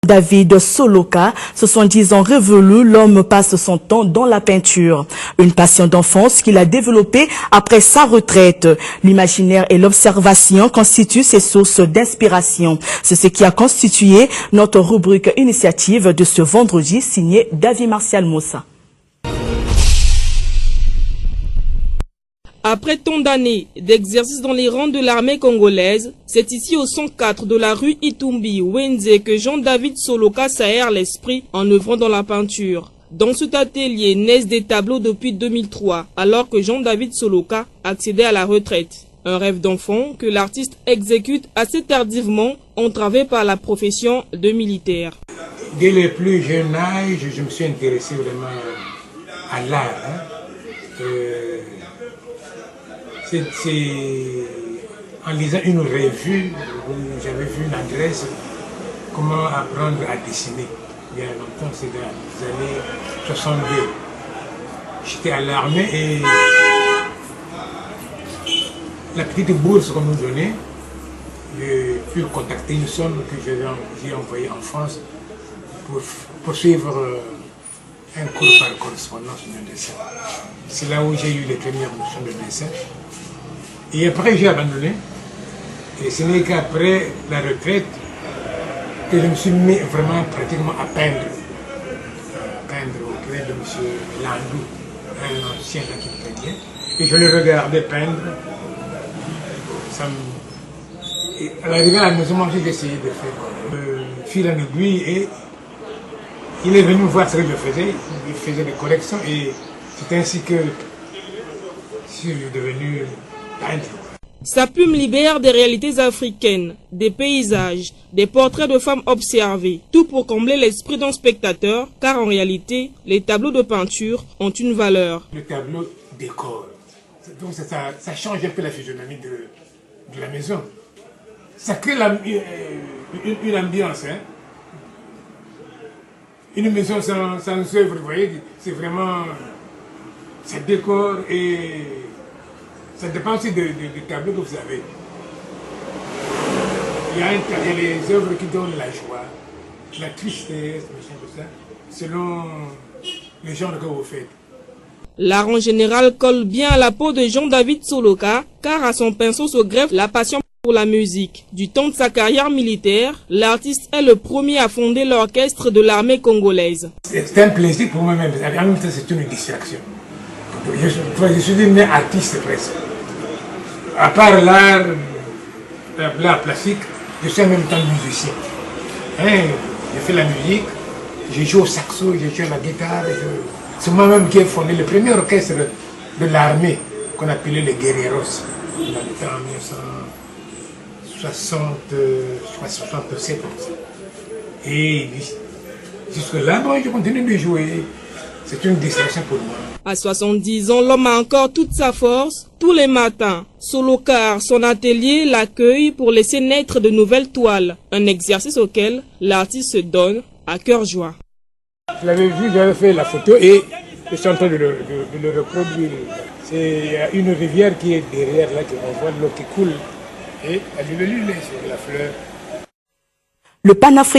David Soloka, 70 ans révolu, l'homme passe son temps dans la peinture. Une passion d'enfance qu'il a développée après sa retraite. L'imaginaire et l'observation constituent ses sources d'inspiration. C'est ce qui a constitué notre rubrique initiative de ce vendredi signée David Martial Moussa. Après tant d'années d'exercice dans les rangs de l'armée congolaise, c'est ici au 104 de la rue Itumbi, Wenze, que Jean-David Soloka s'aère l'esprit en œuvrant dans la peinture. Dans cet atelier naissent des tableaux depuis 2003, alors que Jean-David Soloka accédait à la retraite. Un rêve d'enfant que l'artiste exécute assez tardivement, entravé par la profession de militaire. Dès le plus jeune âge, je me suis intéressé vraiment à l'art. C'est en lisant une revue où j'avais vu une adresse, comment apprendre à dessiner. Il y a longtemps, c'est dans les années 62. J'étais à l'armée et la petite bourse qu'on nous donnait, j'ai pu contacter une somme que j'ai envoyée en France pour suivre un cours par correspondance de dessin. C'est là où j'ai eu les premières notions de dessin. Et après, j'ai abandonné. Et ce n'est qu'après la retraite que je me suis mis vraiment pratiquement à peindre. Peindre auprès de M. Landou, un ancien là qui me peignait. Et je le regardais peindre. Et à l'arrivée à la maison, moi j'ai essayé de faire fil en aiguille et il est venu voir ce que je faisais. Il faisait des corrections et c'est ainsi que je suis devenu peintre. Sa plume libère des réalités africaines, des paysages, des portraits de femmes observés, tout pour combler l'esprit d'un spectateur, car en réalité, les tableaux de peinture ont une valeur. Le tableau décore. Donc ça change un peu la physionomie de la maison. Ça crée une ambiance. Hein. Une maison sans œuvre, vous voyez, c'est vraiment... Ça décore et ça dépend aussi du tableau que vous avez. Il y a les œuvres qui donnent la joie, la tristesse, tout ça, selon le genre que vous faites. L'art en général colle bien à la peau de Jean-David Soloka, car à son pinceau se greffe la passion pour la musique. Du temps de sa carrière militaire, l'artiste est le premier à fonder l'orchestre de l'armée congolaise. C'est un plaisir pour moi-même, en même temps c'est une distraction. Je suis devenu artiste presque. À part l'art plastique, je suis en même temps musicien. Je fais la musique, je joue au saxo, je joue à la guitare. C'est moi-même qui ai fondé le premier orchestre de l'armée qu'on appelait les Guerreros. Dans le temps en 1967. Et jusque-là, bon, je continue de jouer. C'est une distraction pour moi. À 70 ans, l'homme a encore toute sa force. Tous les matins, Soloka, son atelier, l'accueille pour laisser naître de nouvelles toiles. Un exercice auquel l'artiste se donne à cœur joie. Je l'avais vu, j'avais fait la photo et je suis en train de le reproduire. C'est une rivière qui est derrière là, on voit l'eau qui coule et elle est sur la fleur. Le panafricain